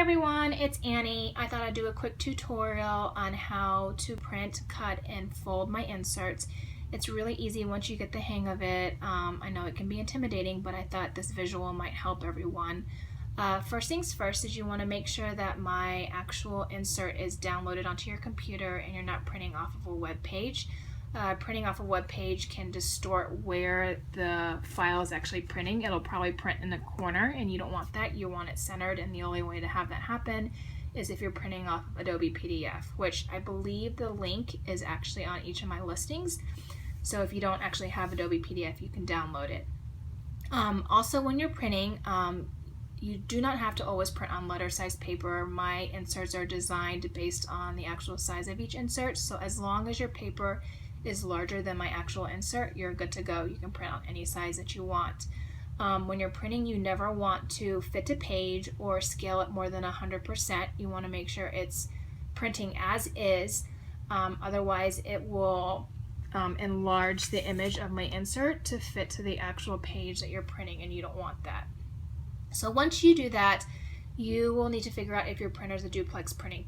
everyone, it's Annie. I thought I'd do a quick tutorial on how to print, cut, and fold my inserts. It's really easy once you get the hang of it. I know it can be intimidating, but I thought this visual might help everyone. First things first is you want to make sure that my actual insert is downloaded onto your computer and you're not printing off of a web page. Printing off a web page can distort where the file is actually printing. It'll probably print in the corner and you don't want that. You want it centered, and the only way to have that happen is if you're printing off of Adobe PDF, which I believe the link is actually on each of my listings. So if you don't actually have Adobe PDF, you can download it. Also, when you're printing, you do not have to always print on letter size paper. My inserts are designed based on the actual size of each insert, so as long as your paper is larger than my actual insert, you're good to go. You can print on any size that you want. When you're printing, you never want to fit to page or scale it more than 100%. You want to make sure it's printing as is, otherwise it will enlarge the image of my insert to fit to the actual page that you're printing, and you don't want that. So once you do that, you will need to figure out if your printer is a duplex printing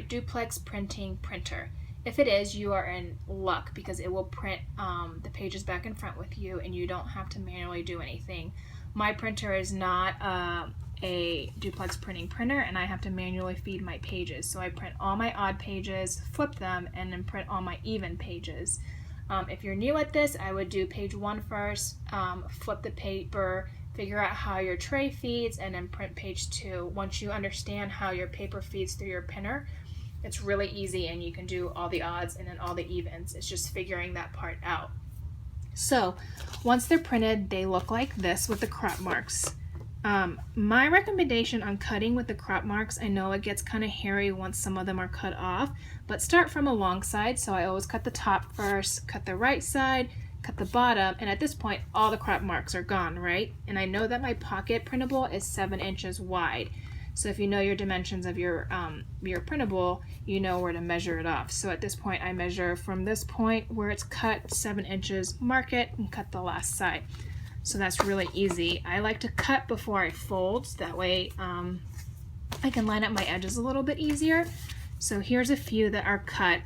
duplex printing printer. If it is, you are in luck because it will print the pages back and front with you and you don't have to manually do anything. My printer is not a duplex printing printer and I have to manually feed my pages. So I print all my odd pages, flip them, and then print all my even pages. If you're new at this, I would do page 1 first, flip the paper, figure out how your tray feeds, and then print page 2. Once you understand how your paper feeds through your printer, it's really easy and you can do all the odds and then all the evens. It's just figuring that part out. So once they're printed, they look like this with the crop marks. My recommendation on cutting with the crop marks, I know it gets kind of hairy once some of them are cut off, but start from a long side. So I always cut the top first, cut the right side, cut the bottom, and at this point all the crop marks are gone, right? And I know that my pocket printable is 7 inches wide. So if you know your dimensions of your printable, you know where to measure it off. So at this point, I measure from this point where it's cut 7 inches, mark it, and cut the last side. So that's really easy. I like to cut before I fold. That way I can line up my edges a little bit easier. So here's a few that are cut.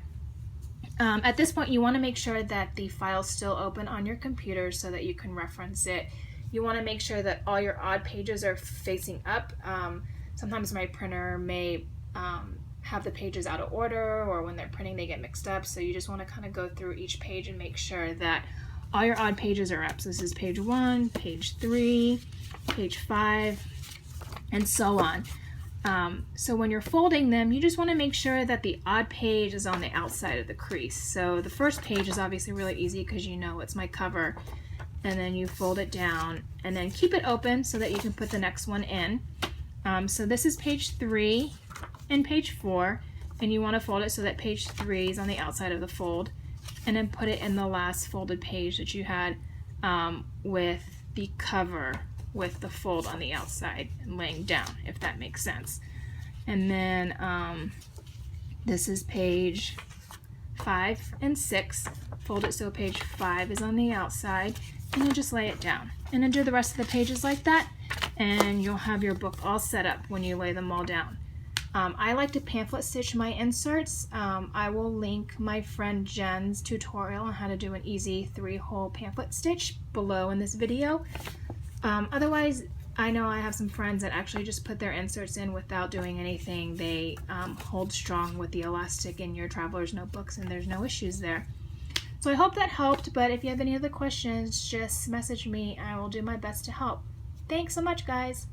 At this point, you want to make sure that the file's still open on your computer so that you can reference it. You want to make sure that all your odd pages are facing up. Sometimes my printer may have the pages out of order, or when they're printing they get mixed up, so you just want to kind of go through each page and make sure that all your odd pages are up. So this is page 1, page 3, page 5, and so on. So when you're folding them, you just want to make sure that the odd page is on the outside of the crease. So the first page is obviously really easy because you know it's my cover, and then you fold it down and then keep it open so that you can put the next one in. So this is page 3 and page 4, and you want to fold it so that page 3 is on the outside of the fold, and then put it in the last folded page that you had with the cover with the fold on the outside and laying down, if that makes sense. And then this is page 5 and 6. Fold it so page 5 is on the outside, and then just lay it down. And then do the rest of the pages like that, and you'll have your book all set up when you lay them all down. I like to pamphlet stitch my inserts. I will link my friend Jen's tutorial on how to do an easy 3-hole pamphlet stitch below in this video. Otherwise, I know I have some friends that actually just put their inserts in without doing anything. They hold strong with the elastic in your traveler's notebooks, and there's no issues there. So I hope that helped, but if you have any other questions, just message me and I will do my best to help. Thanks so much, guys.